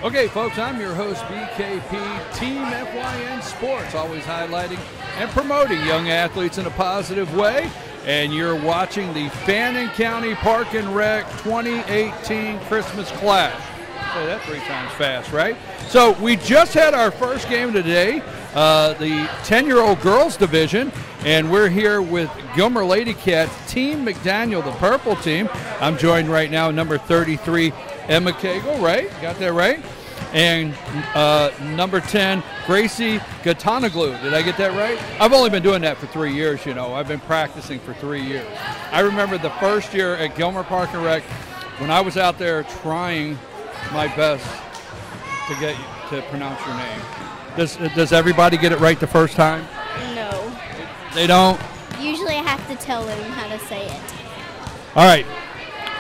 Okay, folks, I'm your host, BKP, Team FYN Sports, always highlighting and promoting young athletes in a positive way. And you're watching the Fannin County Park and Rec 2018 Christmas Clash. Say that 3 times fast, right? So we just had our first game of the day, the 10-year-old girls division, and we're here with Gilmer Lady Cats, Team McDaniel, the purple team. I'm joined right now, number 33, Emma Cagle, right? Got that right? And number 10, Gracie Gatanaglu. Did I get that right? I've only been doing that for 3 years, you know. I've been practicing for 3 years. I remember the first year at Gilmer Park and Rec when I was out there trying my best to get you to pronounce your name. Does everybody get it right the first time? No. They don't? Usually I have to tell them how to say it. All right.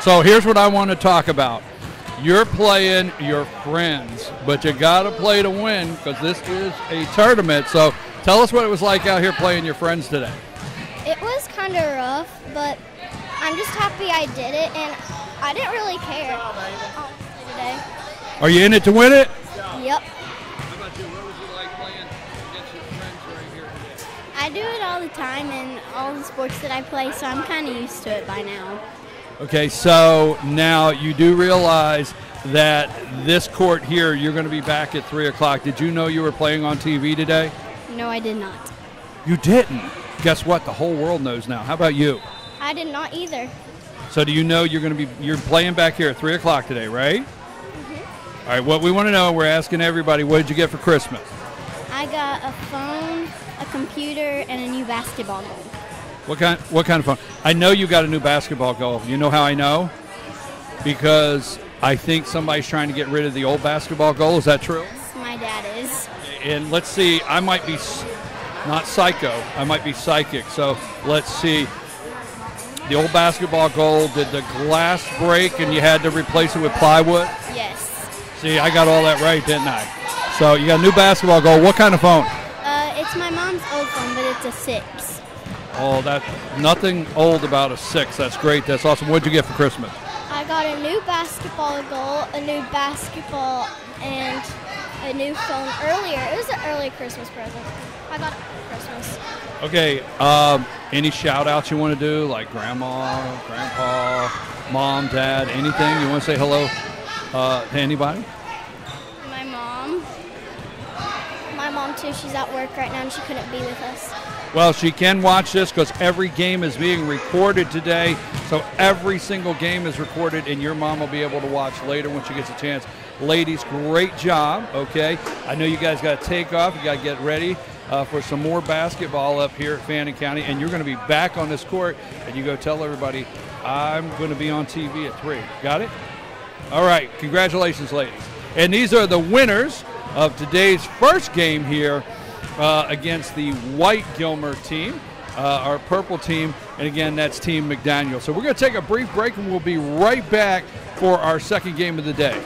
So here's what I want to talk about. You're playing your friends, but you got to play to win because this is a tournament. So tell us what it was like out here playing your friends today. It was kind of rough, but I'm just happy I did it, and I didn't really care today. Are you in it to win it? Yep. How about you? What was it like playing against your friends right here today? I do it all the time in all the sports that I play, so I'm kind of used to it by now. Okay, so now you do realize that this court here, you're going to be back at 3 o'clock. Did you know you were playing on TV today? No, I did not. You didn't? Guess what? The whole world knows now. How about you? I did not either. So do you know you're playing back here at 3 o'clock today, right? Mm-hmm. All right, what we want to know, we're asking everybody, what did you get for Christmas? I got a phone, a computer, and a new basketball goal. What kind of phone? I know you got a new basketball goal. You know how I know? Because I think somebody's trying to get rid of the old basketball goal. Is that true? Yes, my dad is. And let's see, I might be not psycho, I might be psychic. So let's see. The old basketball goal, did the glass break and you had to replace it with plywood? Yes. See, I got all that right, didn't I? So you got a new basketball goal. What kind of phone? It's my mom's old phone, but it's a 6. Oh, that's nothing old about a 6. That's great. That's awesome. What'd you get for Christmas? I got a new basketball goal, a new basketball, and a new phone earlier. It was an early Christmas present. I got it for Christmas. Okay. Any shout outs you want to do, like grandma, grandpa, mom, dad, anything? You want to say hello to anybody? My mom. My mom, too. She's at work right now, and she couldn't be with us. Well, she can watch this because every game is being recorded today. So every single game is recorded, and your mom will be able to watch later when she gets a chance. Ladies, great job, okay? I know you guys got to take off. You got to get ready for some more basketball up here at Fannin County, and you're going to be back on this court, and you go tell everybody, I'm going to be on TV at 3. Got it? All right. Congratulations, ladies. And these are the winners of today's first game here against the white Gilmer team, our purple team, and again, that's Team McDaniel. So we're going to take a brief break, and we'll be right back for our second game of the day.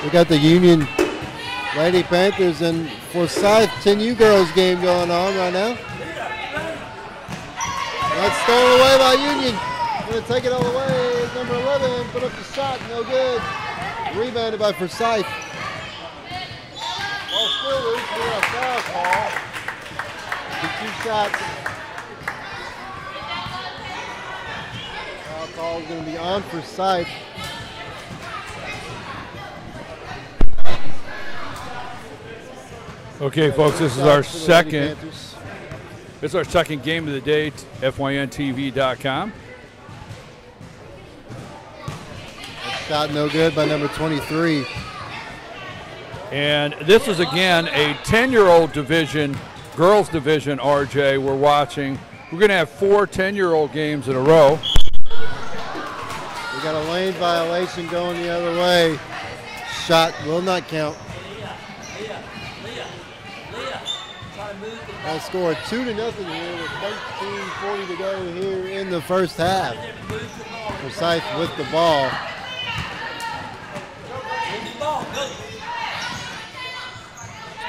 We got the Union Lady Panthers and Forsyth 10U girls game going on right now. That's stolen away by Union. Going to take it all the way. Number 11 put up the shot, no good. Rebounded by Forsyth. Ball still loose. We got a foul call. The 2 shots. Foul call is going to be on Forsyth. Okay, folks, this is our second. This is our second game of the day. FYNTV.com. Shot no good by number 23. And this is again a 10-year-old division, girls division. RJ, we're watching. We're going to have 4 10-year-old games in a row. We got a lane violation going the other way. Shot will not count. I'll score 2-0 here with 13:40 to go here in the first half. Forsyth with the ball.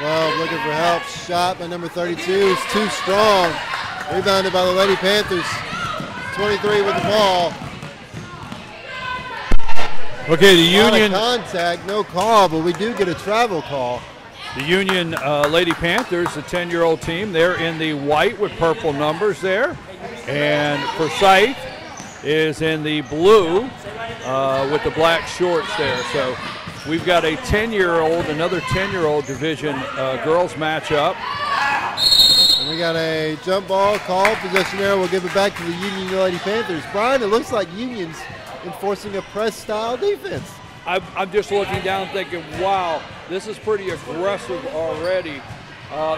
Well, looking for help. Shot by number 32 is too strong. Rebounded by the Lady Panthers. 23 with the ball. Okay, the Union. Contact, no call, but we do get a travel call. The Union Lady Panthers, the 10-year-old team, they're in the white with purple numbers there. And Forsyth is in the blue with the black shorts there. So we've got a 10-year-old, another 10-year-old division girls matchup. And we got a jump ball call. Possession there. We'll give it back to the Union Lady Panthers. Brian, it looks like Union's enforcing a press-style defense. I'm just looking down thinking, wow, this is pretty aggressive already.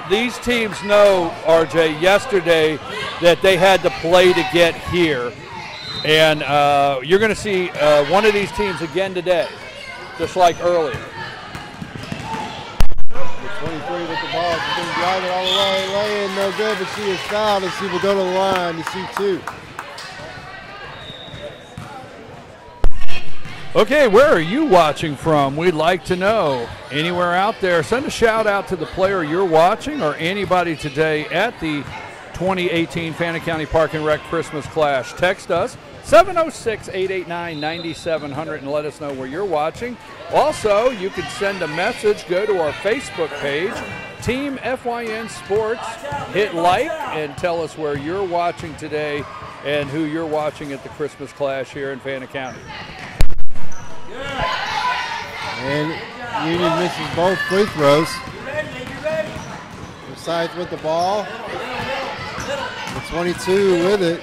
These teams know, RJ, yesterday that they had to play to get here. And you're going to see one of these teams again today, just like earlier. 23 with the ball. She's going to drive it all the way. Lay in, no good, but she is fouled, and she will go to the line to shoot 2. Okay, where are you watching from? We'd like to know. Anywhere out there, send a shout out to the player you're watching or anybody today at the 2018 Fannin County Park and Rec Christmas Clash. Text us 706-889-9700 and let us know where you're watching. Also, you can send a message, go to our Facebook page, Team FYN Sports, hit like and tell us where you're watching today and who you're watching at the Christmas Clash here in Fannin County. And Union misses both free throws. Forsyth with the ball. The 22 with it.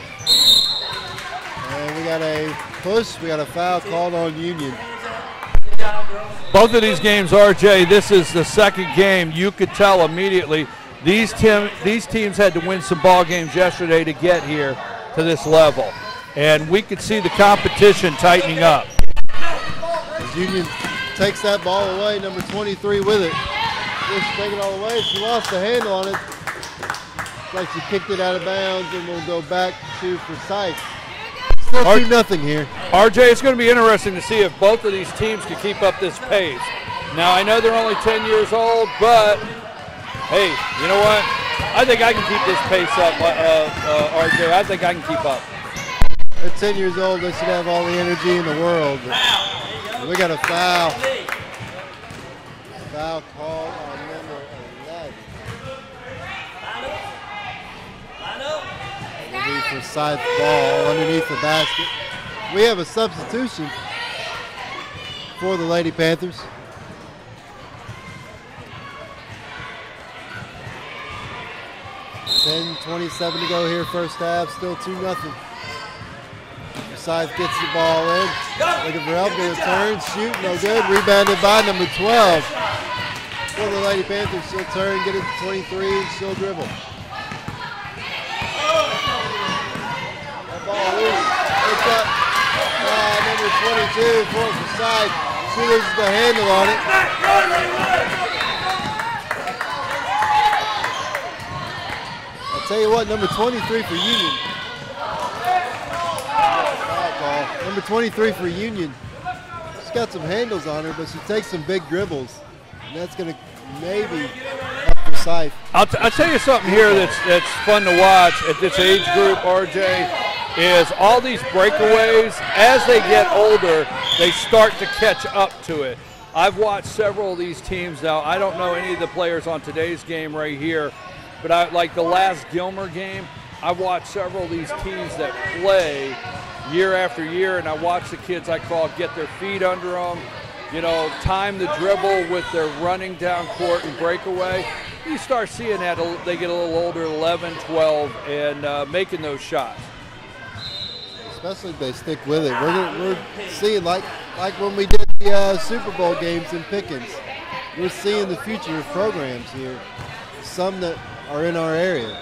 And we got a push. We got a foul called on Union. Both of these games, RJ, this is the second game. You could tell immediately these teams had to win some ball games yesterday to get here to this level. And we could see the competition tightening up. As Union takes that ball away, number 23 with it. Just take it all the way. She lost the handle on it. It's like she kicked it out of bounds, and we'll go back to Forsyth. Still 2-0 here. RJ, it's going to be interesting to see if both of these teams can keep up this pace. Now, I know they're only 10 years old, but, hey, you know what? I think I can keep this pace up, RJ. I think I can keep up. At 10 years old, they should have all the energy in the world. We got a foul. Foul called on number 11. It'll be Forsyth ball underneath the basket. We have a substitution for the Lady Panthers. $10:27 to go here, first half. Still 2-0. Forsyth gets the ball in. Looking for help. Going to turn, shoot, no good. Rebounded by number 12. For the Lady Panthers, she'll turn, get it to 23, and she'll dribble. That ball loose. Picked up by number 22 for Forsyth. She loses the handle on it. I'll tell you what, number 23 for Union. Number 23 for Union she's got some handles on her, but she takes some big dribbles, and that's going to maybe help Forsyth. I'll tell you something here that's fun to watch at this age group, RJ, is all these breakaways, as they get older, they start to catch up to it. I've watched several of these teams now. I don't know any of the players on today's game right here, but like the last Gilmer game, I've watched several of these teams that play year after year, and I watch the kids I call get their feet under them, you know, time the dribble with their running down court and breakaway. You start seeing that they get a little older, 11, 12, and making those shots. Especially if they stick with it. We're seeing, like when we did the Super Bowl games in Pickens, we're seeing the future of programs here, some that are in our area.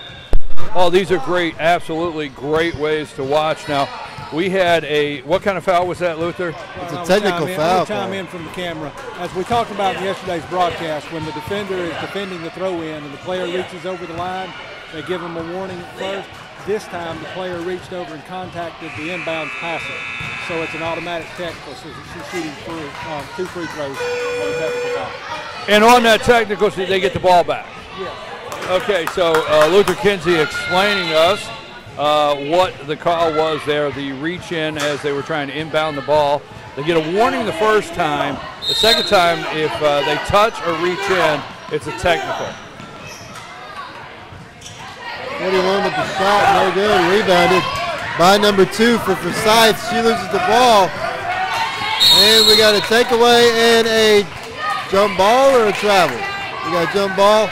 Oh, these are great, absolutely great ways to watch. Now, we had what kind of foul was that, Luther? It's a technical foul. I'll chime in from the camera. As we talked about in yesterday's broadcast, when the defender is defending the throw-in and the player reaches over the line, they give them a warning first. This time, the player reached over and contacted the inbound passer. So it's an automatic technical, so she's shooting through 2 free throws on the technical foul. And on that technical, so they get the ball back? Yeah. Okay, so Luther Kinsey explaining to us what the call was there, the reach in as they were trying to inbound the ball. They get a warning the first time. The second time, if they touch or reach in, it's a technical. 41 with the shot, no good. Rebounded by number 2 for Forsyth. She loses the ball. And we got a takeaway and a jump ball or a travel. We got a jump ball.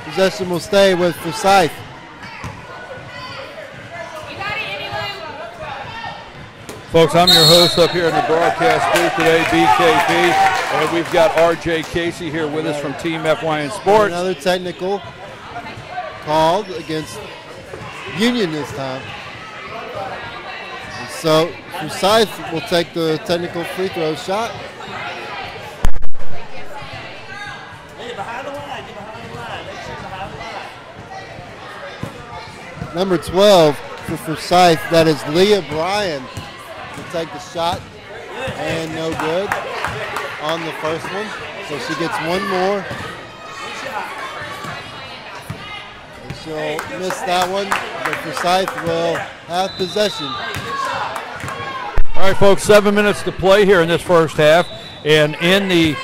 Possession will stay with Forsyth. Folks, I'm your host up here in the broadcast booth today, BKP, and we've got RJ Casey here with us from Team FYN Sports. Another technical called against Union this time. And so Forsyth will take the technical free throw shot. Number 12 for Forsyth, that is Leah Bryan, to take the shot, and no good on the first one. So she gets one more. And she'll miss that one, but Forsyth will have possession. All right, folks, 7 minutes to play here in this first half, and in the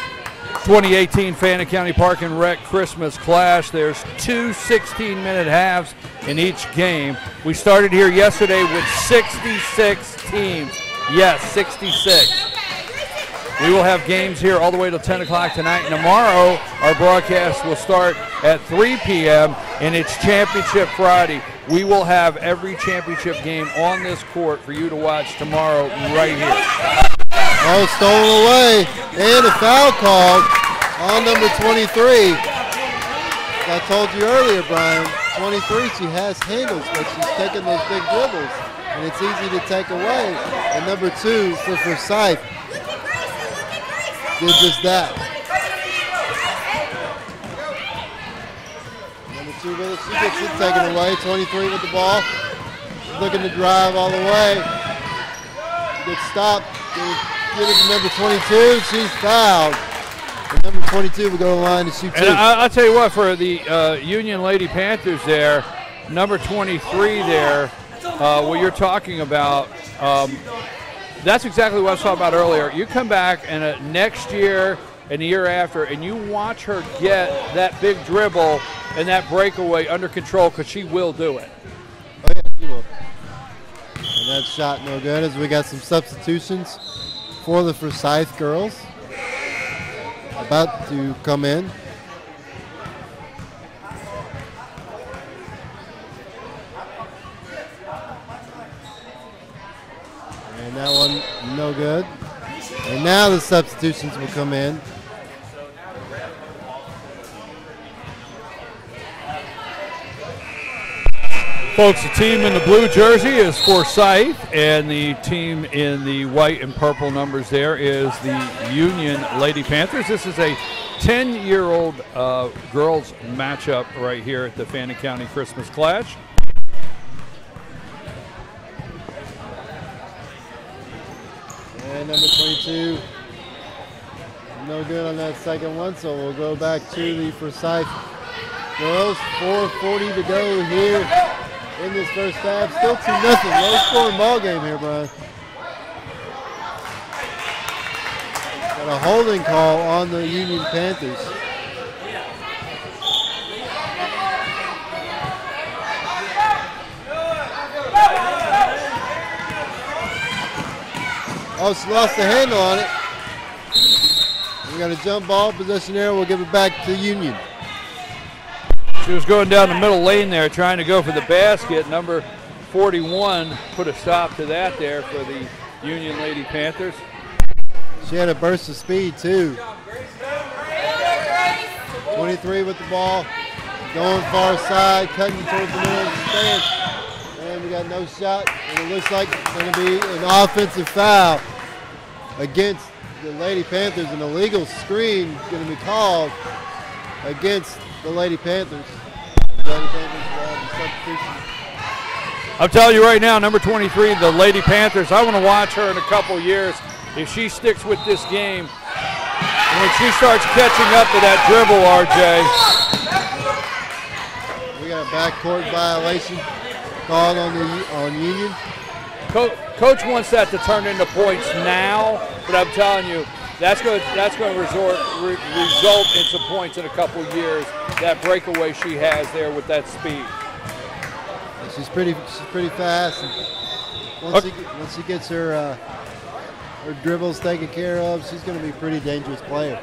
2018 Fannin County Park and Rec Christmas Clash, there's 2 16-minute halves in each game. We started here yesterday with 66 teams. Yes, 66. We will have games here all the way till 10 o'clock tonight. And tomorrow, our broadcast will start at 3 p.m. and it's Championship Friday. We will have every championship game on this court for you to watch tomorrow right here. Oh, stolen away, and a foul called on number 23. I told you earlier, Brian, 23, she has handles, but she's taking those big dribbles, and it's easy to take away. And number 2 for Forsyth did just that. Number 2 with it, she gets it taken away. 23 with the ball, looking to drive all the way. Good stop. Give it to number 22. She's fouled. And number 22 will go to the line to shoot 2. And I'll tell you what, for the Union Lady Panthers there, number 23 there, what you're talking about, that's exactly what I was talking about earlier. You come back and next year and the year after, and you watch her get that big dribble and that breakaway under control, because she will do it. Oh, yeah, she will. And that shot no good, as we got some substitutions for the Forsyth girls about to come in. And that one no good. And now the substitutions will come in. Folks, the team in the blue jersey is Forsyth, and the team in the white and purple numbers there is the Union Lady Panthers. This is a 10-year-old girls matchup right here at the Fannin County Christmas Clash. And number 22, no good on that second one, so we'll go back to the Forsyth girls. 4:40 to go here in this first half. Still 2-0. Low scoring ball game here, Brian. Got a holding call on the Union Panthers. Oh, she lost the handle on it. We got a jump ball possession there. We'll give it back to Union. She was going down the middle lane there trying to go for the basket. Number 41 put a stop to that there for the Union Lady Panthers. She had a burst of speed too. 23 with the ball. Going far side, cutting towards the middle of the stand. And we got no shot. And it looks like it's going to be an offensive foul against the Lady Panthers. An illegal screen is going to be called against the Lady Panthers. The Lady Panthers will have the substitution. I'll tell you right now, number 23, the Lady Panthers, I want to watch her in a couple years. If she sticks with this game, when she starts catching up to that dribble, RJ. We got a backcourt violation called on Union. Coach wants that to turn into points now, but I'm telling you, that's going to result in some points in a couple years. That breakaway she has there with that speed. She's pretty fast. And once she gets her dribbles taken care of, she's going to be a pretty dangerous player.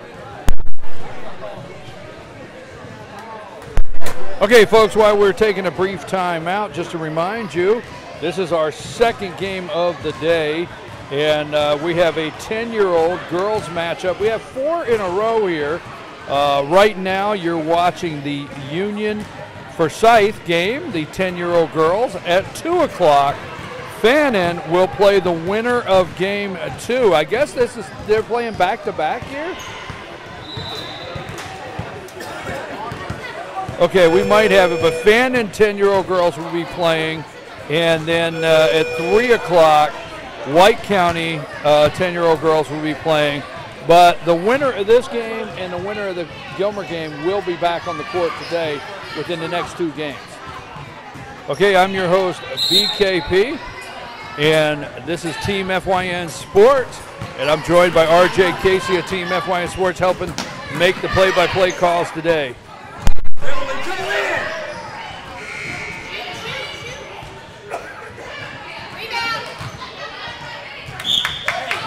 Okay, folks, while we're taking a brief time out, just to remind you, this is our second game of the day, and we have a 10-year-old girls matchup. We have 4 in a row here. Right now, you're watching the Union Forsyth game, the 10-year-old girls. At 2 o'clock, Fannin will play the winner of game 2. I guess they're playing back-to-back here? Okay, we might have it, but Fannin 10-year-old girls will be playing, and then at 3 o'clock, White County 10-year-old girls will be playing. But the winner of this game and the winner of the Gilmer game will be back on the court today within the next 2 games. Okay, I'm your host, BKP, and this is Team FYN Sports, and I'm joined by RJ Casey of Team FYN Sports, helping make the play-by-play calls today.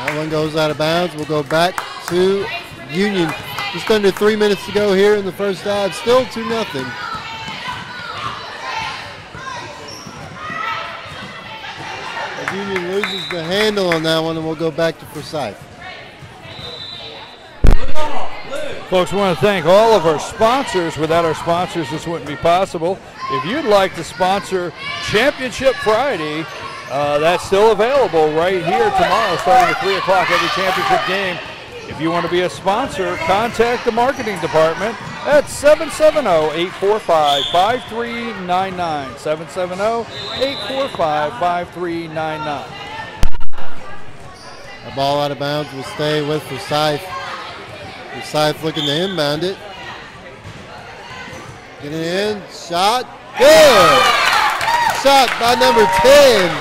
That one goes out of bounds. We'll go back to Union. Just under 3 minutes to go here in the first half. Still 2-0. Union loses the handle on that one, and we'll go back to Forsyth. Folks, we want to thank all of our sponsors. Without our sponsors, this wouldn't be possible. If you'd like to sponsor Championship Friday, that's still available right here tomorrow, starting at 3 o'clock every championship game. If you want to be a sponsor, contact the marketing department at 770-845-5399. 770-845-5399. The ball out of bounds will stay with Forsyth. Forsyth looking to inbound it. Getting in, shot, good! Shot by number 10.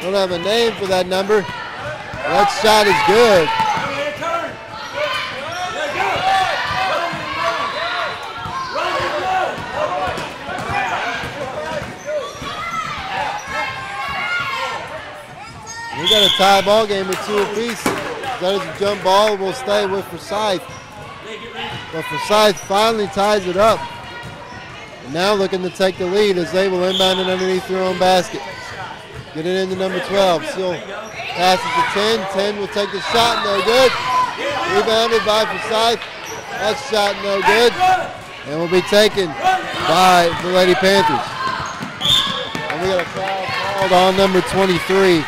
Don't have a name for that number. That shot is good. We got a tie ball game with 2 apiece. That is a jump ball. Will stay with Forsyth. But Forsyth finally ties it up. And now looking to take the lead as they will inbound it underneath their own basket. Get it into number 12. She'll pass it to 10. 10 will take the shot. No good. Rebounded by Forsyth. That shot no good. And will be taken by the Lady Panthers. And we got a foul called on number 23.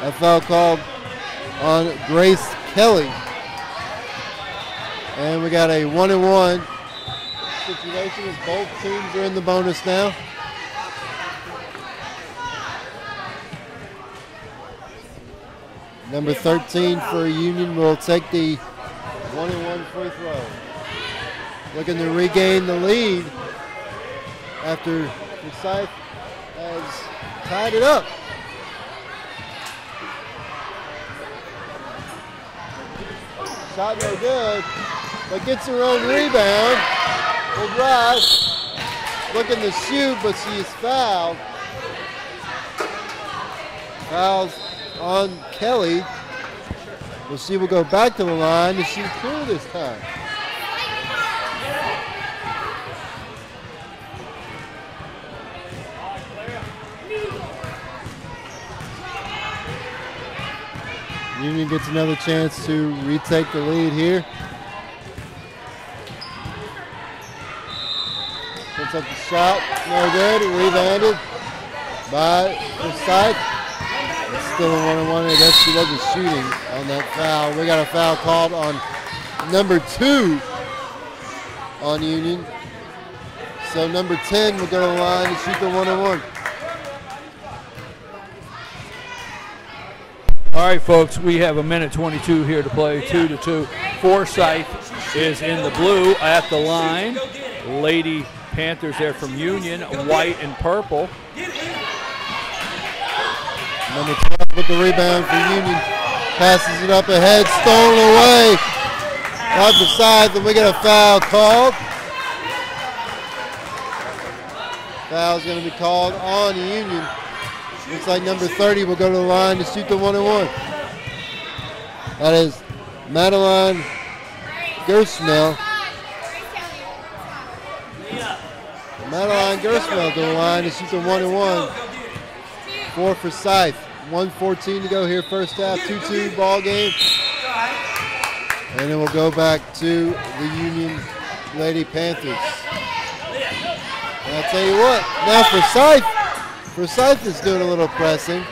A foul called on Grace Kelly. And we got a 1-and-1 situation as both teams are in the bonus now. Number 13 for Union will take the 1-and-1 free throw. Looking to regain the lead after Forsyth has tied it up. Shot no good, but gets her own rebound. Will drive. Looking to shoot, but she is fouled. Fouls on Kelly. Well, she will go back to the line to shoot two this time. Union gets another chance to retake the lead here. Puts up the shot, no good, rebounded by Forsyth. It's still a 1-on-1. I guess she wasn't shooting on that foul. We got a foul called on number 2 on Union. So number 10 will go to the line to shoot the 1-on-1. All right, folks, we have a minute 22 here to play, 2-2. Forsyth is in the blue at the line. Lady Panthers there from Union, white and purple. Number 12 with the rebound for Union. Passes it up ahead, stolen away by Forsyth, and we get a foul called. Foul's going to be called on Union. Looks like number 30 will go to the line to shoot the 1-on-1. That is Madeline Gersmel. Madeline Gersmel to the line to shoot the 1-on-1 for Forsyth. 1:14 to go here, first half, 2-2 ball game. And then we'll go back to the Union Lady Panthers. And I'll tell you what, now Forsyth is doing a little pressing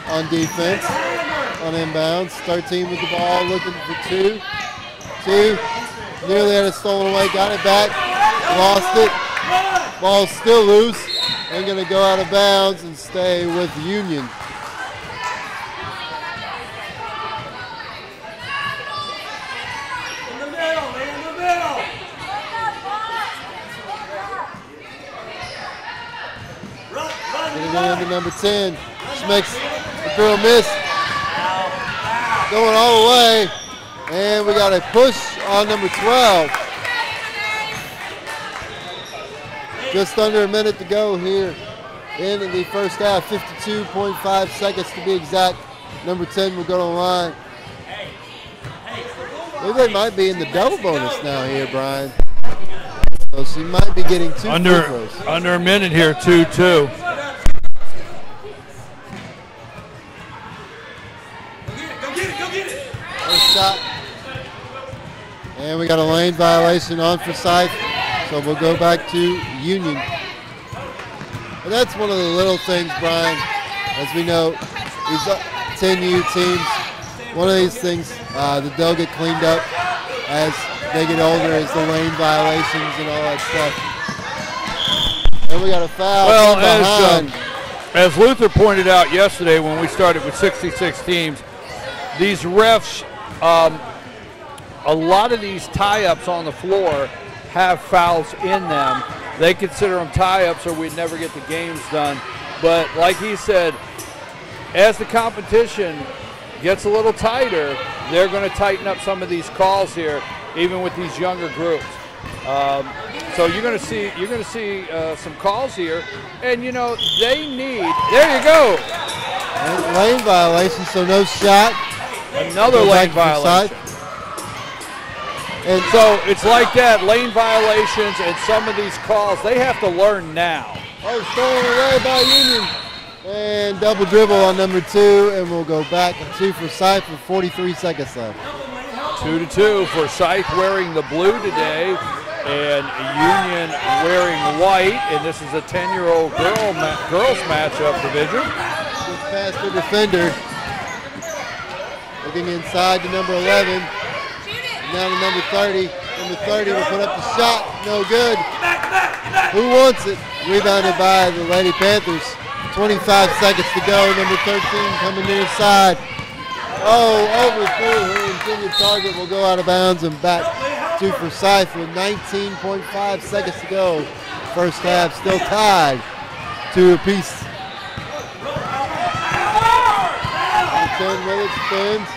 on defense, on inbounds. 13 with the ball, looking for two. Nearly had it stolen away, got it back, lost it. Ball's still loose and going to go out of bounds and stay with Union. In the middle, man, in the middle. Getting into number 10. She makes the girl miss. Going all the way. And we got a push on number 12. Just under a minute to go here in the first half. 52.5 seconds to be exact. Number 10 will go to the line. Maybe they might be in the double bonus now here, Brian. So she might be getting two free throws. Under a minute here, 2-2. First shot. And we got a lane violation on Forsyth. So we'll go back to Union. And that's one of the little things, Brian, as we know, these 10U teams, one of these things that they'll get cleaned up as they get older is the lane violations and all that stuff. And we got a foul. Well, as Luther pointed out yesterday when we started with 66 teams, these refs, a lot of these tie-ups on the floor have fouls in them. They consider them tie-ups or we'd never get the games done. But like he said, as the competition gets a little tighter, they're going to tighten up some of these calls here, even with these younger groups. So you're going to see some calls here, and you know they need. There you go. Lane violation, so no shot. Another lane violation. And so it's like that, lane violations and some of these calls, they have to learn now. Oh, stolen away by Union. And double dribble on number 2, and we'll go back to Forsyth with 43 seconds left. 2-2, Forsyth wearing the blue today, and Union wearing white, and this is a 10-year-old girls matchup division. Good pass to defender. Looking inside to number 11. Now to number 30. Number 30 will put up the shot. No good. Who wants it? Rebounded by the Lady Panthers. 25 seconds to go. Number 13 coming near side. Overthrew her intended target, will go out of bounds and back to Forsyth with 19.5 seconds to go. First half still tied 2 apiece. 10 with it, spins,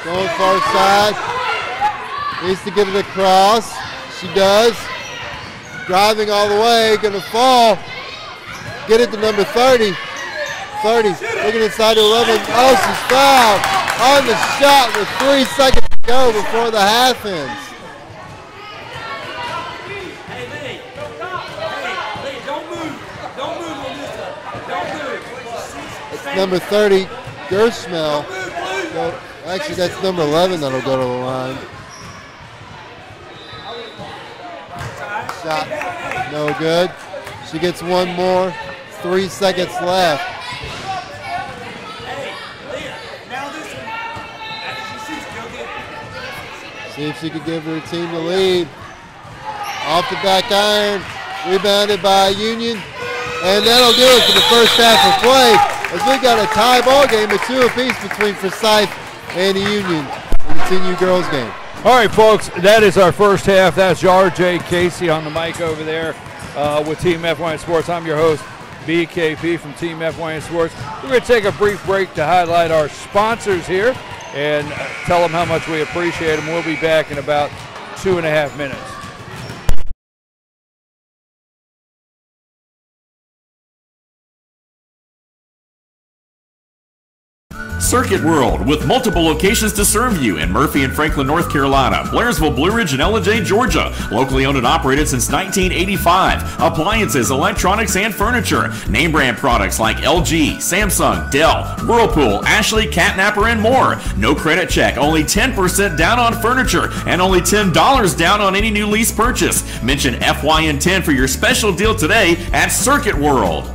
going far side. Needs to get it across. She does. Driving all the way, gonna fall. Get it to number 30. 30, looking inside to 11. Oh, she's fouled on the shot with 3 seconds to go before the half ends. Hey, Lee, don't move. Don't move on this one. Don't move. It's number 30, Gershmel. No, actually, that's number 11 that'll go to the line. Shot, no good. She gets one more. 3 seconds left. See if she could give her team the lead. Off the back iron, rebounded by Union. And that'll do it for the first half of play, as we got a tie ball game at 2 apiece between Forsyth and the Union in the 10U girls game. All right, folks, that is our first half. That's RJ Casey on the mic over there with Team FYN Sports. I'm your host, BKP from Team FYN Sports. We're going to take a brief break to highlight our sponsors here and tell them how much we appreciate them. We'll be back in about 2.5 minutes. Circuit World, with multiple locations to serve you in Murphy and Franklin, North Carolina, Blairsville, Blue Ridge, and Ellijay, Georgia. Locally owned and operated since 1985. Appliances, electronics, and furniture. Name brand products like LG, Samsung, Dell, Whirlpool, Ashley, Catnapper, and more. No credit check, only 10% down on furniture, and only $10 down on any new lease purchase. Mention FYN10 for your special deal today at Circuit World.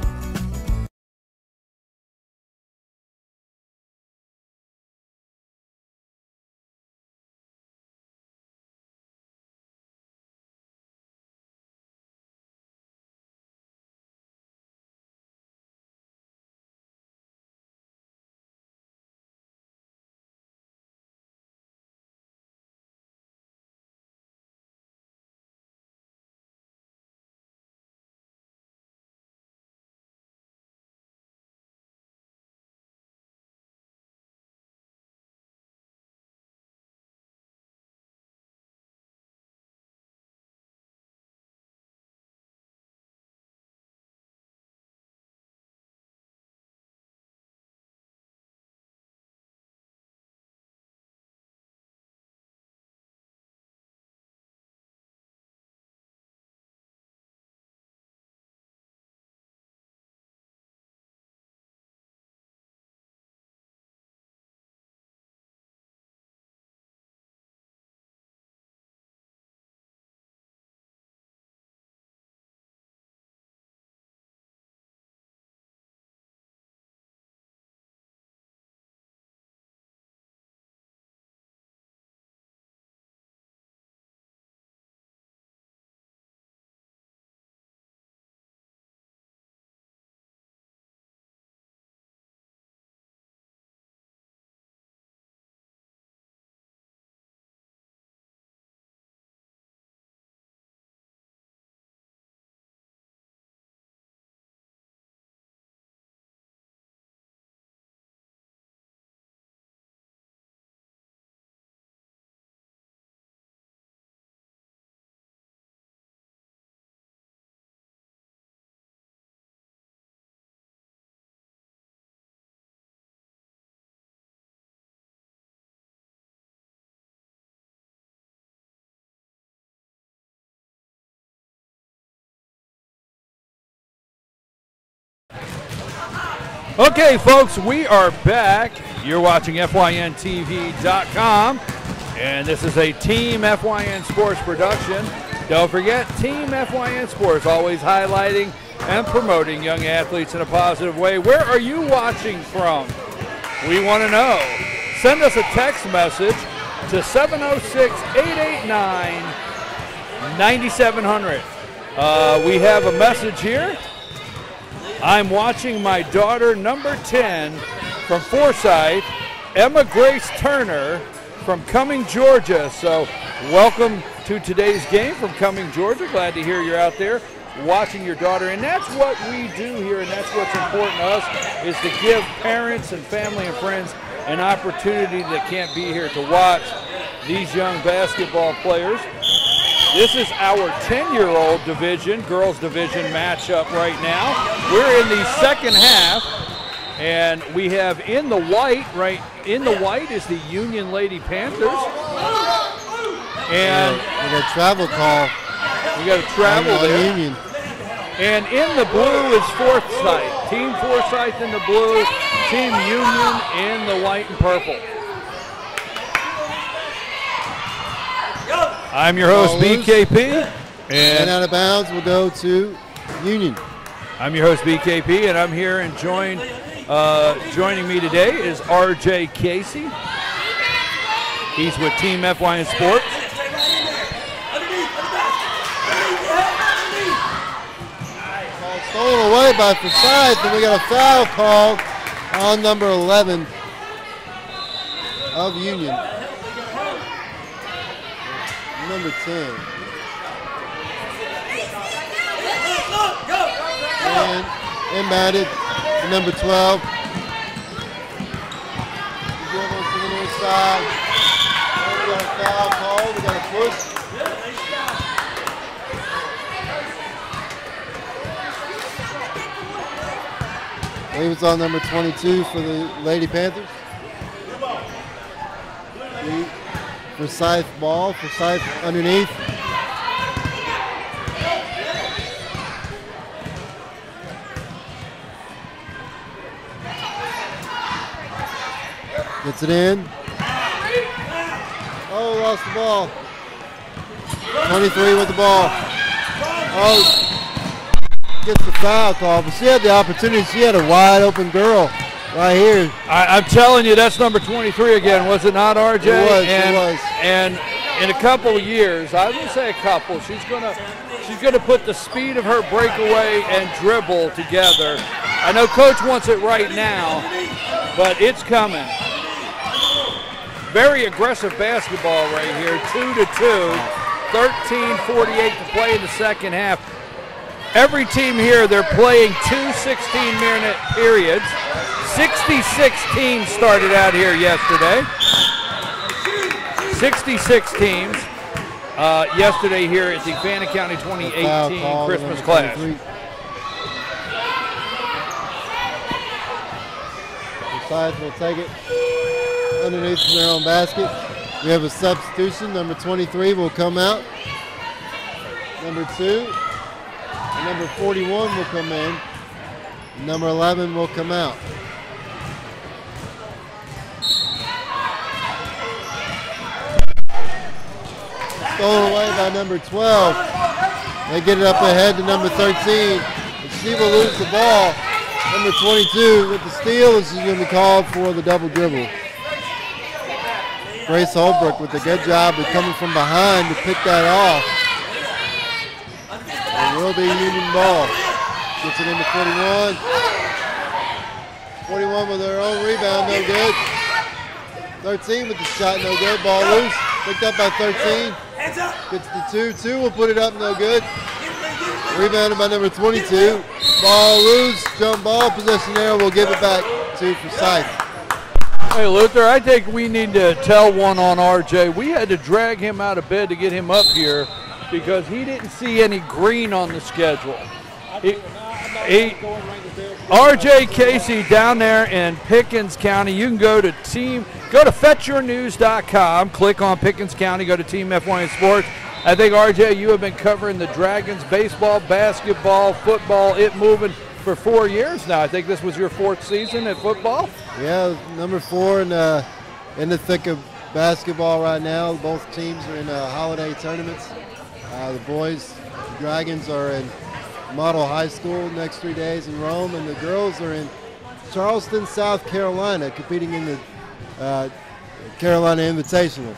Okay, folks, we are back. You're watching FYNTV.com, and this is a Team FYN Sports production. Don't forget, Team FYN Sports, always highlighting and promoting young athletes in a positive way. Where are you watching from? We want to know. Send us a text message to 706-889-9700. We have a message here. I'm watching my daughter, number 10, from Forsyth, Emma Grace Turner from Cumming, Georgia. So welcome to today's game from Cumming, Georgia. Glad to hear you're out there watching your daughter. And that's what we do here, and that's what's important to us, is to give parents and family and friends an opportunity that can't be here to watch these young basketball players. This is our 10-year-old division, girls division matchup right now. We're in the second half, and we have in the white, right in the white is the Union Lady Panthers. And we got a travel call. We got a travel there. Union. And in the blue is Forsyth. Team Forsyth in the blue, Team Union in the white and purple. I'm your host, BKP. And out of bounds will go to Union. I'm your host, BKP, and I'm here and joining me today is RJ Casey. He's with Team FYN Sports. Ball stolen away by Forsyth, and we got a foul call on number 11 of Union. Number 10. And inbounded to number 12. Dribbles to the near side. We got a foul call. We got a push. I believe it's on number 22 for the Lady Panthers. Forsyth ball, Forsyth underneath. Gets it in. Oh, lost the ball. 23 with the ball. Oh, gets the foul call, but she had the opportunity. She had a wide open girl right here. I'm telling you, that's number 23 again, was it not, RJ? It was. And in a couple of years, I would say a couple, she's gonna put the speed of her breakaway and dribble together. I know Coach wants it right now, but it's coming. Very aggressive basketball right here, 2-2, 13:48 to play in the second half. Every team here, they're playing two 16-minute periods. 66 teams started out here yesterday. 66 teams yesterday here at the Fannin County 2018 Christmas Clash. Forsyth will take it underneath their own basket. We have a substitution. Number 23 will come out. Number 2. And number 41 will come in. Number 11 will come out. Stolen away by number 12. They get it up ahead to number 13. And she will lose the ball. Number 22 with the steal, and she's going to be called for the double dribble. Grace Holbrook with a good job of coming from behind to pick that off. It will be Union ball. Gets it into 41. 41 with their own rebound, no good. 13 with the shot, no good. Ball loose. Picked up by 13. Gets the 2. 2 will put it up, no good. Rebounded by number 22. Ball loose. Jump ball. Possession arrow. We'll give it back to Forsyth. Hey, Luther, I think we need to tell one on RJ. We had to drag him out of bed to get him up here because he didn't see any green on the schedule. RJ Casey down there in Pickens County. You can go to fetchyournews.com, click on Pickens County, go to Team FYN Sports. I think, RJ, you have been covering the Dragons baseball, basketball, football, it moving for 4 years now. I think this was your 4th season at football. Yeah, number 4 in the thick of basketball right now. Both teams are in holiday tournaments. The boys, the Dragons, are in Model High School next 3 days in Rome, and the girls are in Charleston, South Carolina, competing in the Carolina Invitational.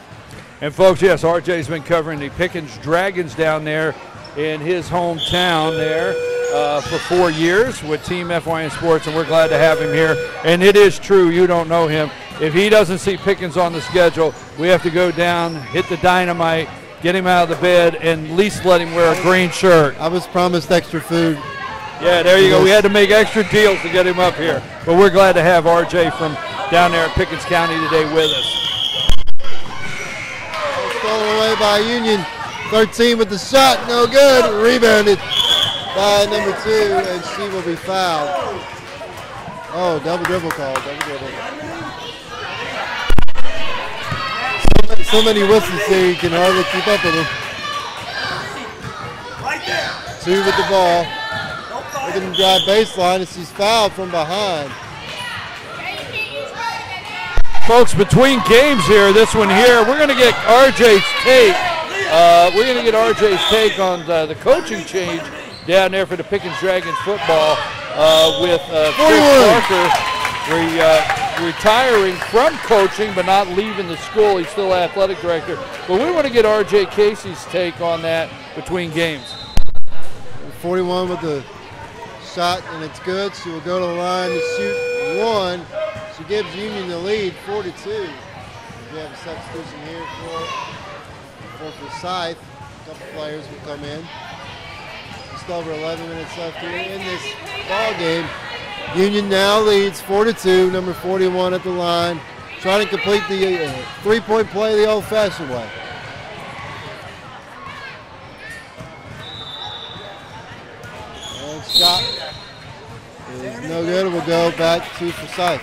And folks, yes, RJ's been covering the Pickens Dragons down there in his hometown there for 4 years with Team FYN Sports, and we're glad to have him here. And it is true, you don't know him. if he doesn't see Pickens on the schedule, we have to go down, hit the dynamite, get him out of the bed, and at least let him wear a green shirt. I was promised extra food. Yeah, there you go. We had to make extra deals to get him up here. But we're glad to have RJ from down there at Pickens County today with us. Stolen away by Union. 13 with the shot, no good. Rebounded by number 2, and she will be fouled. Oh, double dribble call, double dribble. So many whistles here, you can hardly keep up with them. 2 with the ball. Look at him drive baseline, and she's fouled from behind. Folks, between games here, this one here, we're going to get RJ's take. We're going to get RJ's take on the coaching change down there for the Pickens Dragons football with Chris Parker retiring from coaching but not leaving the school. He's still athletic director. But we want to get RJ Casey's take on that between games. 41 with the shot, and it's good. She will go to the line to shoot 1. She gives Union the lead, 42. We have a substitution here for Forsyth. A couple players will come in. Just over 11 minutes left here in this ball game. Union now leads 4-2. Number 41 at the line, trying to complete the 3-point play the old-fashioned way. And shot is no good. It will go back to Forsyth.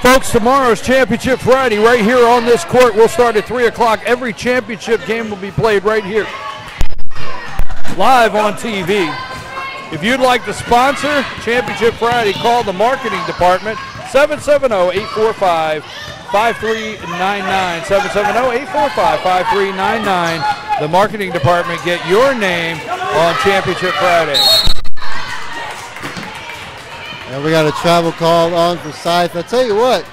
Folks, tomorrow's Championship Friday right here on this court. We'll start at 3 o'clock. Every championship game will be played right here, live on TV. If you'd like to sponsor Championship Friday, call the marketing department, 770-845-5399. 770-845-5399. The marketing department, get your name on Championship Friday. And we got a travel call on Forsyth. I tell you what,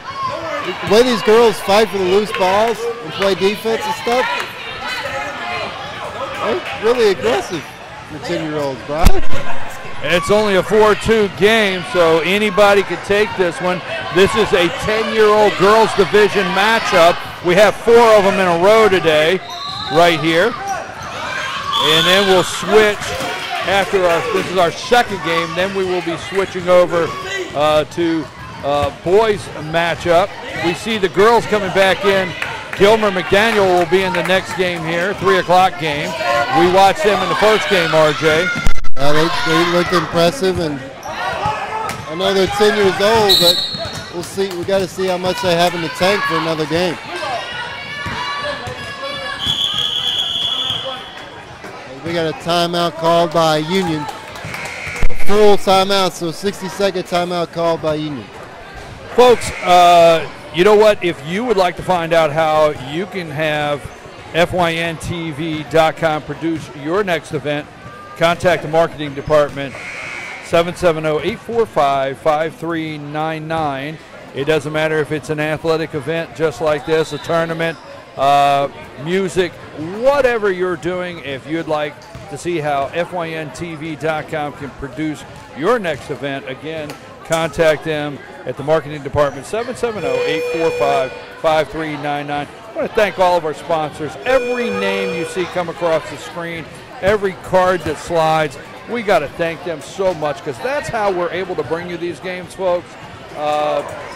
the way these girls fight for the loose balls and play defense and stuff, they're really aggressive for 10-year-olds, Brian. It's only a 4-2 game, so anybody could take this one. This is a 10-year-old girls division matchup. We have 4 of them in a row today, right here. And then we'll switch after this is our second game. Then we will be switching over to boys matchup. We see the girls coming back in. Gilmer McDaniel will be in the next game here, 3 o'clock game. We watched them in the first game, RJ. They look impressive, and I know they're 10 years old, but we'll see. We got to see how much they have in the tank for another game. We got a timeout called by Union. A full timeout, so 60-second timeout called by Union. Folks, you know what? If you would like to find out how you can have FYNTV.com produce your next event, contact the marketing department, 770-845-5399. It doesn't matter if it's an athletic event just like this, a tournament, music, whatever you're doing. If you'd like to see how FYNTV.com can produce your next event, again, contact them at the marketing department, 770-845-5399. I want to thank all of our sponsors. Every name you see come across the screen, every card that slides, we got to thank them so much, because that's how we're able to bring you these games, folks.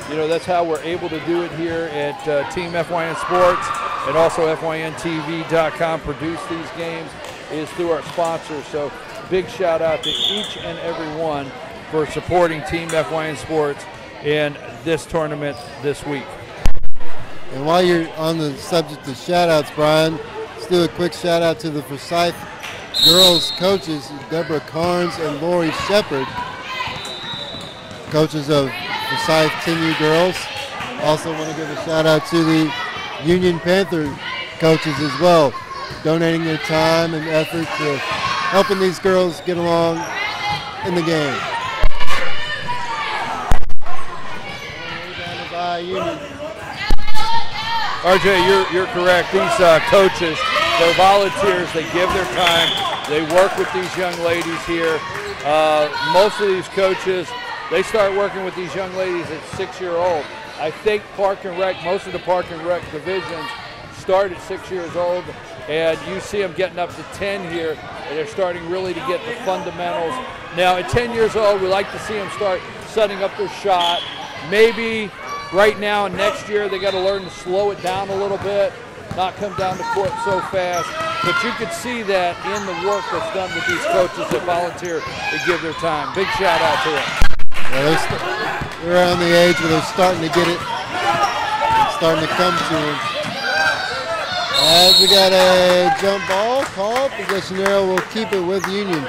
You know, that's how we're able to do it here at Team FYN Sports, and also FYNTV.com produce these games is through our sponsors. So big shout out to each and every one for supporting Team FYN Sports in this tournament this week. And while you're on the subject of shout outs, Brian, let's do a quick shout out to the Forsyth girls coaches, Deborah Carnes and Lori Shepard, coaches of Forsyth 10U girls. Also want to give a shout out to the Union Panther coaches as well, donating their time and effort to helping these girls get along in the game. By Union. RJ, you're correct. These coaches, they're volunteers. They give their time. They work with these young ladies here. Most of these coaches they start working with these young ladies at 6-year-old. I think Park and Rec, most of the Park and Rec divisions start at 6 years old, and you see them getting up to 10 here, and they're starting really to get the fundamentals. Now at 10 years old, we like to see them start setting up their shot. Maybe right now and next year they got to learn to slow it down a little bit, not come down the court so fast. But you could see that in the work that's done with these coaches that volunteer to give their time. Big shout out to them. Yeah, they're around the age where they're starting to get it, starting to come to them. As we got a jump ball called, possession arrow will keep it with Union.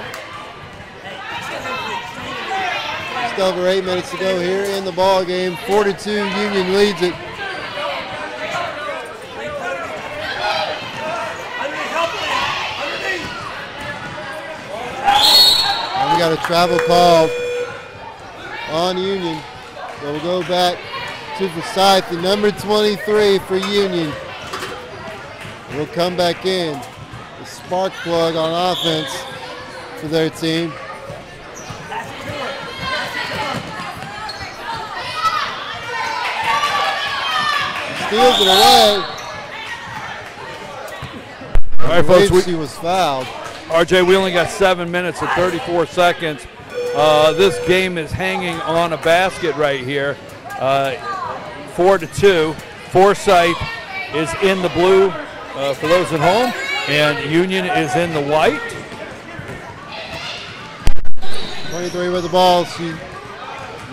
Just over 8 minutes to go here in the ball game. 4-2, Union leads it. And we got a travel call on Union. So we'll go back to Forsyth, the number 23 for Union. We'll come back in. The spark plug on offense for their team. Steals it away. All right, folks. She was fouled. RJ, we only got 7 minutes and 34 seconds. This game is hanging on a basket right here. 4-2. Forsyth is in the blue for those at home, and Union is in the white. 23 with the ball. She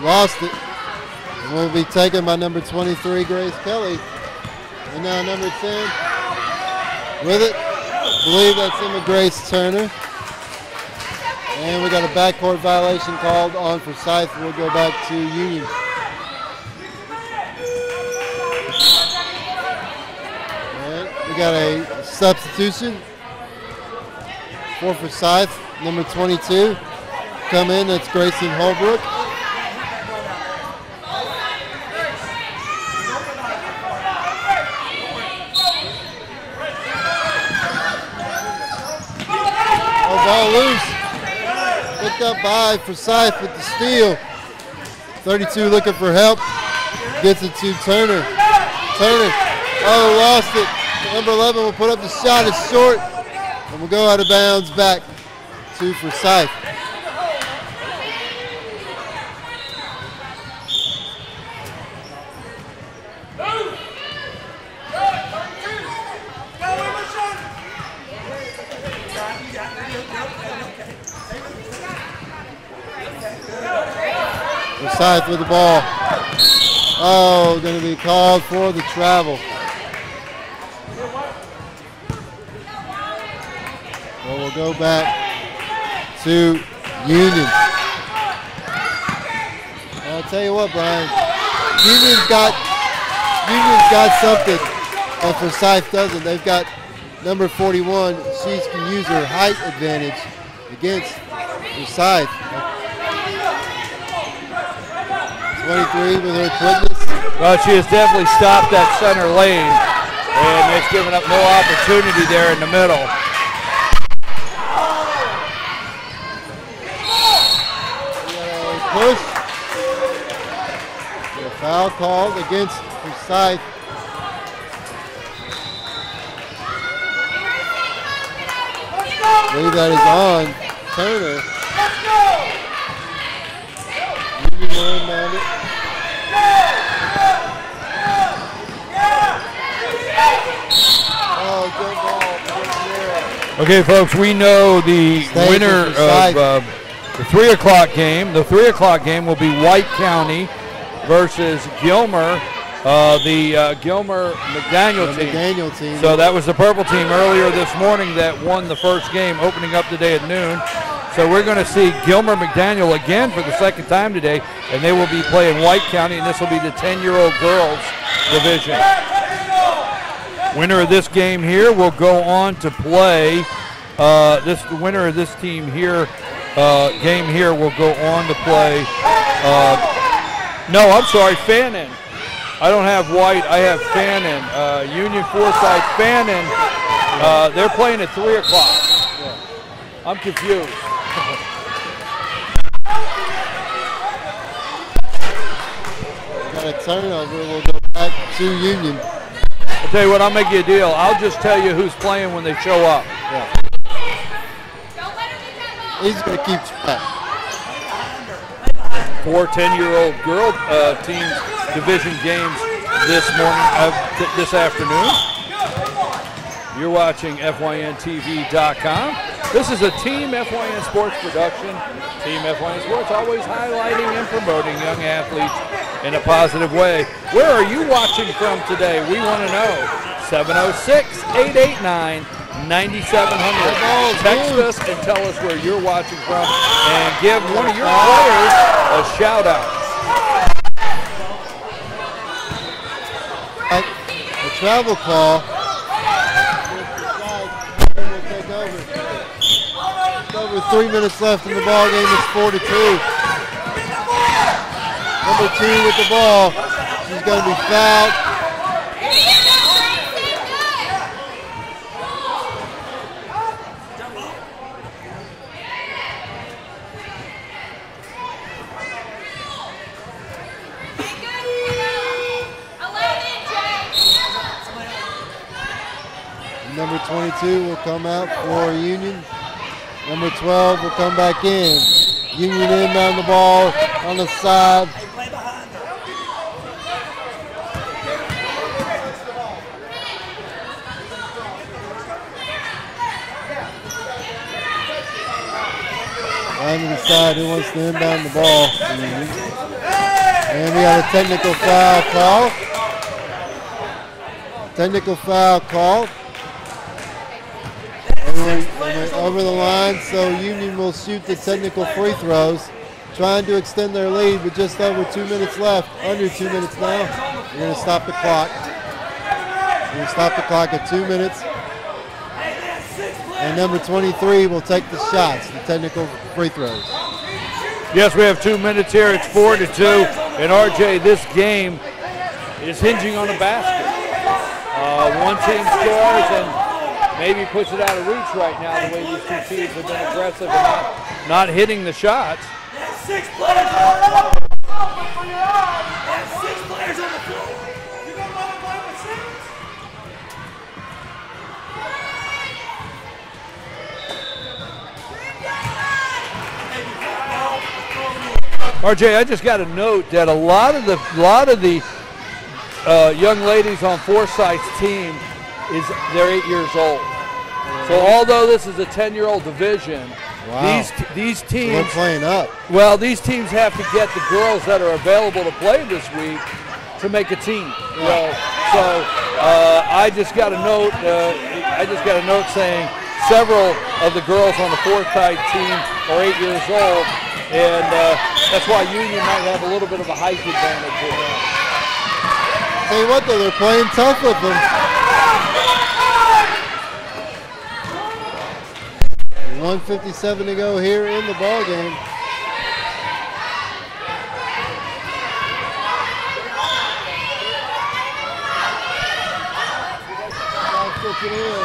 lost it. And will be taken by number 23, Grace Kelly. And now number 10 with it. I believe that's Emma Grace Turner. And we got a backcourt violation called on Forsyth. We'll go back to Union. And we got a substitution for Forsyth. Number 22 come in. That's Grayson Holbrook. Ball loose. Picked up by Forsyth with the steal. 32 looking for help. Gets it to Turner. Turner. Oh, lost it. Number 11 will put up the shot. It's short. And we'll go out of bounds back to Forsyth. Forsyth with the ball. Oh, going to be called for the travel. Well, we'll go back to Union. I'll tell you what, Brian. Union's got something that Forsyth doesn't. They've got number 41. She can use her height advantage against Forsyth. 23 with her quickness. Well, she has definitely stopped that center lane, and it's given up no opportunity there in the middle. Push. A foul called against Forsyth. I believe that is on Turner. Okay, folks, we know the winner of the 3 o'clock game. The 3 o'clock game will be White County versus Gilmer, the Gilmer McDaniel team. So that was the purple team earlier this morning that won the first game, opening up today at noon. So we're going to see Gilmer McDaniel again for the second time today, and they will be playing White County, and this will be the 10-year-old girls division. Winner of this game here will go on to play. The winner of this team here, game here, will go on to play. No, I'm sorry, Fannin. I don't have White. I have Fannin. Union Forsyth Fannin. They're playing at 3 o'clock. I'm confused. got a turnover. We'll go back to Union. I'll tell you what, I'll make you a deal. I'll just tell you who's playing when they show up. Yeah. He's going to keep track. 4 10-year-old girl teams division games this afternoon. You're watching FYNTV.com. This is a Team FYN Sports production. Team FYN Sports always highlighting and promoting young athletes in a positive way. Where are you watching from today? We want to know. 706-889-9700. Text us and tell us where you're watching from and give one of your players a shout out. A travel call. We'll take over. It's over 3 minutes left in the ball game. It's 4-2. Number 2 with the ball. She's going to be fouled. Number 22 will come out for Union. Number 12 will come back in. Union inbound the ball on the side. Down to the side, who wants to inbound the ball? And we got a technical foul call. Technical foul call. Everyone went over the line, so Union will shoot the technical free throws, trying to extend their lead with just over 2 minutes left. Under 2 minutes now. We're going to stop the clock. We're going to stop the clock at 2 minutes. And number 23 will take the shots, the technical free throws. Yes, we have 2 minutes here. It's 4-2. And RJ, this game is hinging on a basket. One team scores and maybe puts it out of reach right now, the way these two teams have been aggressive and not hitting the shots. That's 6 players on the floor. That's 6 players on the floor. You're going to want to play with 6? RJ, I just got a note that a lot of the young ladies on Forsyth's team they're 8 years old. So although this is a 10-year-old division, wow. these teams they're playing up. Well, these teams have to get the girls that are available to play this week to make a team. I just got a note. Saying several of the girls on the Forsyth team are 8 years old, and that's why Union might have a little bit of a height advantage here. Tell you what, though, they're playing tough with them. 1:57 to go here in the ball game. Puts it in.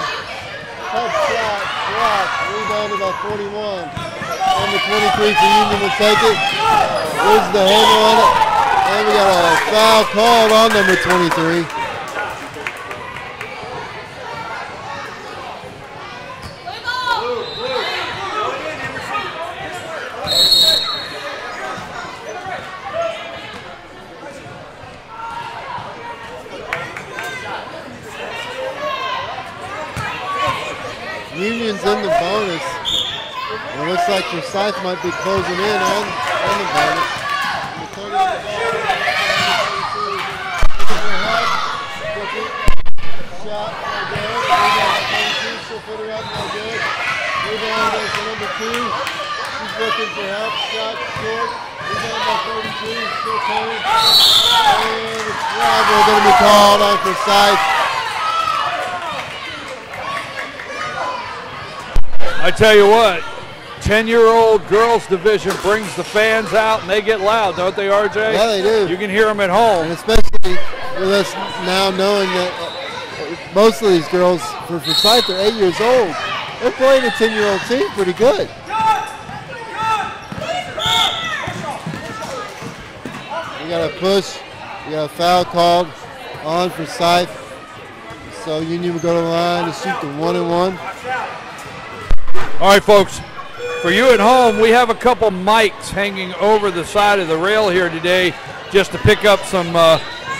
Tough shot, block, rebounded by 41. Number 23 for Union will take it. Loses the handle on it. And we got a foul called on number 23. Union's in the bonus. It looks like Forsyth might be closing in on the bonus. Shot, no good. Rebound, 22, she'll put her up, no good. Rebound goes to number 2. She's looking for help. Shot short. Rebound by 32, still coming. And it's travel going to be called on Forsyth. I tell you what, 10-year-old girls division brings the fans out and they get loud, don't they, RJ? Yeah, they do. You can hear them at home. And especially with us now knowing that most of these girls for Forsyth are 8 years old. They're playing a 10-year-old team pretty good. We got a push We got a foul called on Forsyth. So Union will go to the line to shoot the 1-and-1. All right, folks. For you at home, we have a couple mics hanging over the side of the rail here today just to pick up some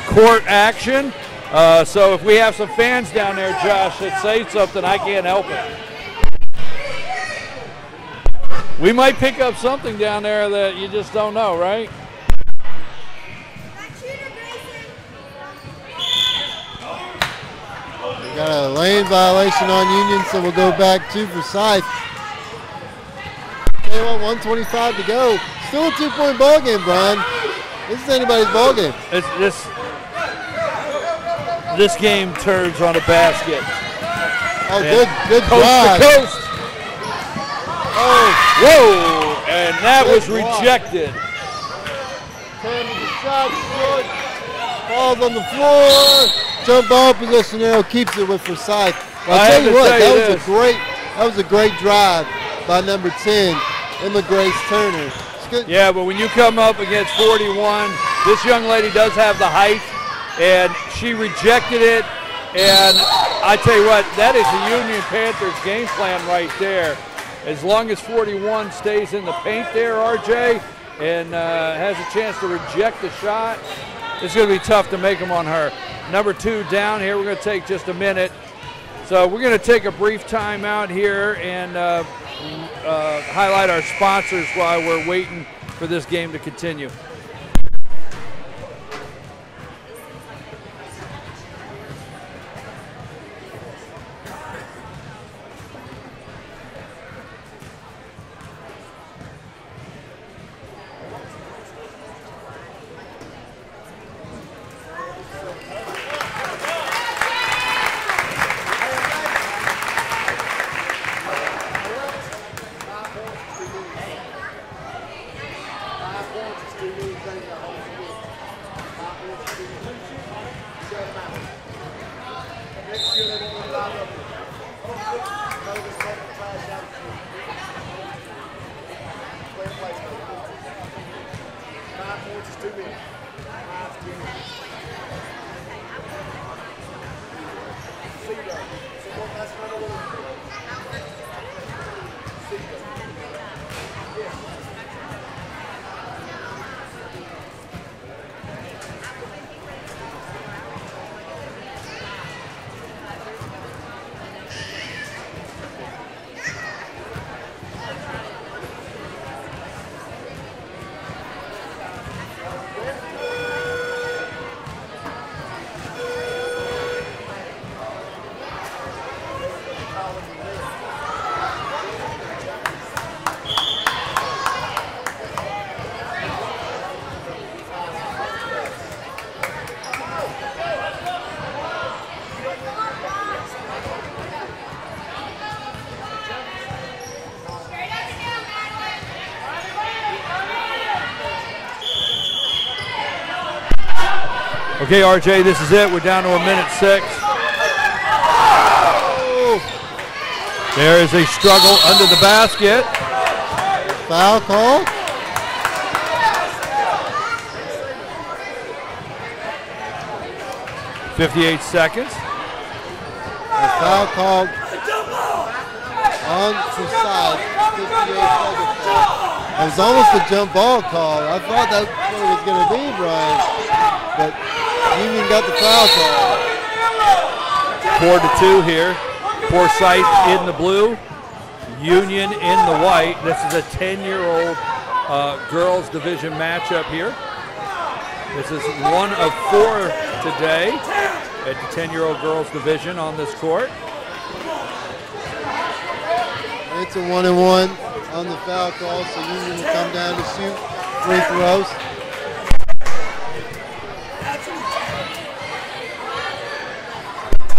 court action. So if we have some fans down there, Josh, that say something, I can't help it. We might pick up something down there that you just don't know, right? We got a lane violation on Union, so we'll go back to Forsyth. Tell you what, 1:25 to go. Still a 2-point ball game, Brian. This is anybody's ball game. This game turns on a basket. Oh, good Coast drive. to coast. Oh, whoa! And that was rejected. Tammy, the shot short. Falls on the floor. Jump ball position there. Keeps it with Forsyth. I'll tell you what, that was a great drive by number 10, Emma Grace Turner. It's good. Yeah, but when you come up against 41, this young lady does have the height, and she rejected it. And I tell you what, that is the Union Panthers game plan right there. As long as 41 stays in the paint there, RJ, and has a chance to reject the shot, it's going to be tough to make them on her. Number 2 down here. We're going to take just a minute. So we're going to take a brief time out here and highlight our sponsors while we're waiting for this game to continue. Okay, RJ, this is it. We're down to 1:06. There is a struggle under the basket. Foul call. .58 seconds. A foul called on Forsyth. 58 seconds. It was almost a jump ball call. I thought that's what it was going to be, Brian. But Union got the foul call. 4-2 here. Forsyth in the blue, Union in the white. This is a 10-year-old girls division matchup here. This is one of 4 today at the 10-year-old girls division on this court. It's a 1-and-1 on the foul call, so Union will come down to shoot free throws.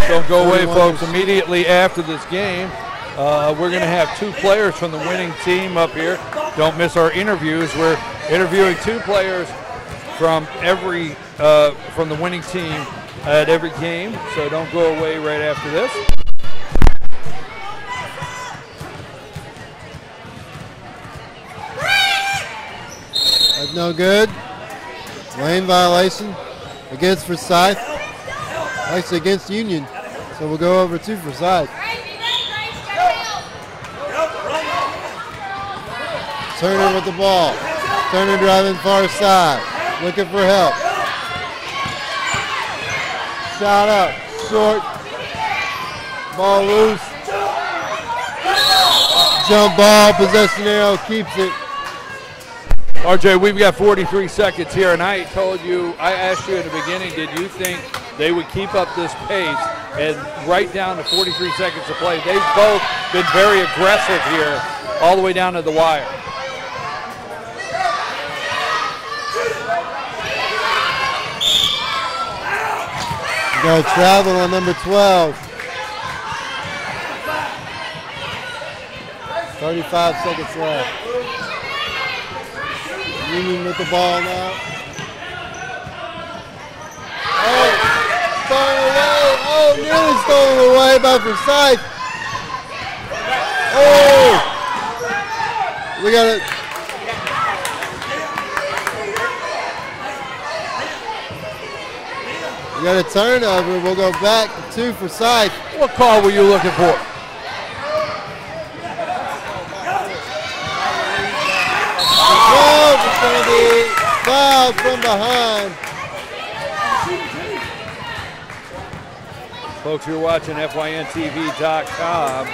Don't go away, folks. Immediately after this game, we're going to have 2 players from the winning team up here. Don't miss our interviews. We're interviewing 2 players from every from the winning team at every game, so don't go away right after this. That's no good. Lane violation. against Forsyth. Actually against Union. So we'll go over to Forsyth. Turner with the ball. Turner driving far side. Looking for help. Shot up. Short. Ball loose. Jump ball. Possession arrow keeps it. RJ, we've got 43 seconds here, and I asked you in the beginning, did you think they would keep up this pace? And right down to 43 seconds to play, they've both been very aggressive here, all the way down to the wire. Got to travel on number 12. 35 seconds left. Union with the ball now. Oh, stolen away. Oh, nearly stolen away by Forsyth. Oh, we got it. We got a turnover. We'll go back to Forsyth. What call were you looking for? It's going to be fouled from behind. Folks, you're watching FYNTV.com.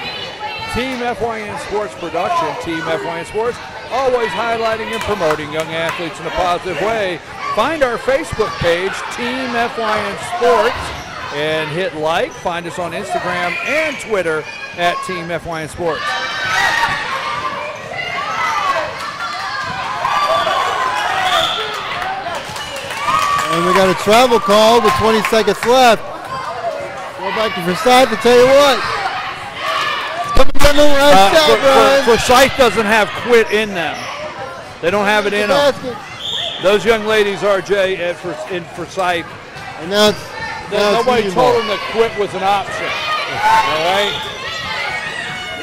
Team FYN Sports Production. Team FYN Sports, always highlighting and promoting young athletes in a positive way. Find our Facebook page, Team FYN Sports, and hit like. Find us on Instagram and Twitter at Team FYN Sports. And we got a travel call with 20 seconds left. Go back to Forsyth to tell you what. It's coming down the right shot, Brian. Forsyth doesn't have quit in them. They don't have it in them. Those young ladies, RJ, in Forsyth, and now nobody told them that quit was an option. All right?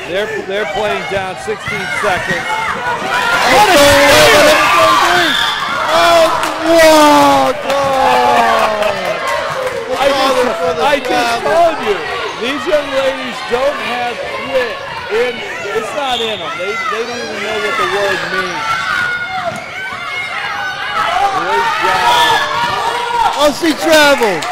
They're playing down 16 seconds. What a whoa! I just told you, these young ladies don't have quit. It's not in them. They don't even know what the word means. Great job. Oh, she traveled.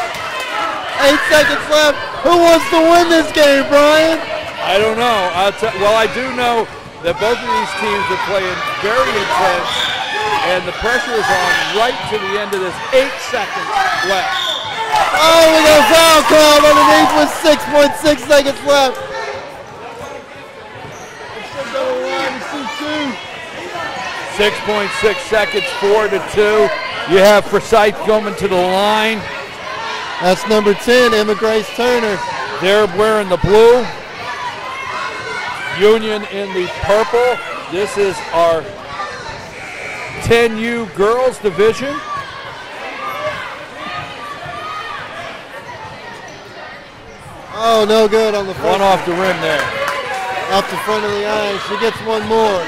8 seconds left. Who wants to win this game, Brian? I don't know. Well, I do know that both of these teams are playing very intense, and the pressure is on right to the end of this. 8 seconds left. Oh, we got a foul call underneath with 6.6 seconds left. 6.6 seconds, 4-2. You have Forsyth coming to the line. That's number 10, Emma Grace Turner. They're wearing the blue. Union in the purple. This is our 10U girls division. Oh, no good on the front. One off the rim there. Off the front of the iron. She gets one more.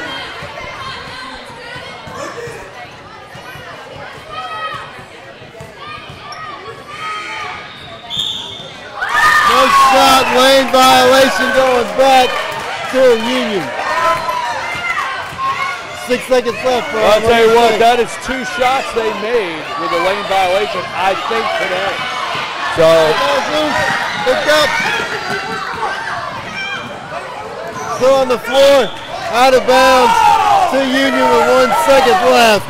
No shot, lane violation going back to Union. 6 seconds left. I'll tell you what, that is 2 shots they made with a lane violation, I think, today. So. Picked up. Still on the floor, out of bounds to Union with 1 second left.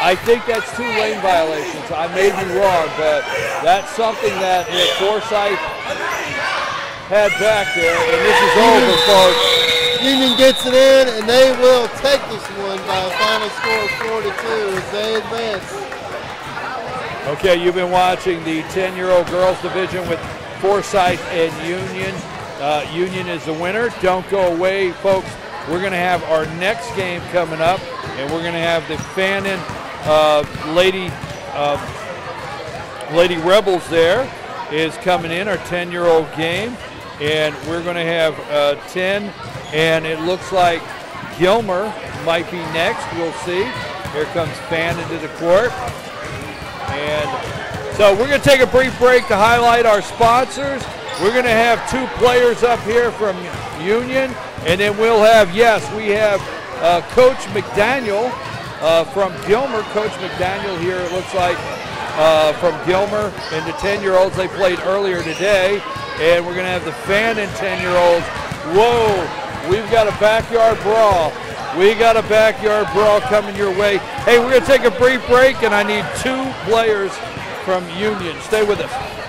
I think that's 2 lane violations. I may be wrong, but that's something that Forsyth had back there, and this is over, folks. Union gets it in, and they will take this one by a final score of 4-2 as they advance. Okay, you've been watching the 10-year-old girls division with Forsyth and Union. Union is the winner. Don't go away, folks. We're going to have our next game coming up, and we're going to have the Fannin Lady Rebels there is coming in, our 10-year-old game. And we're going to have 10, and it looks like Gilmer might be next. We'll see. Here comes Fannin to the court. And so we're going to take a brief break to highlight our sponsors. We're going to have 2 players up here from Union, and then we'll have, we have Coach McDaniel from Gilmer. Coach McDaniel here, it looks like, from Gilmer, and the 10-year-olds they played earlier today. And we're going to have the Fannin 10-year-olds. Whoa, we've got a backyard brawl. We got a backyard brawl coming your way. Hey, we're going to take a brief break, and I need 2 players from Union. Stay with us.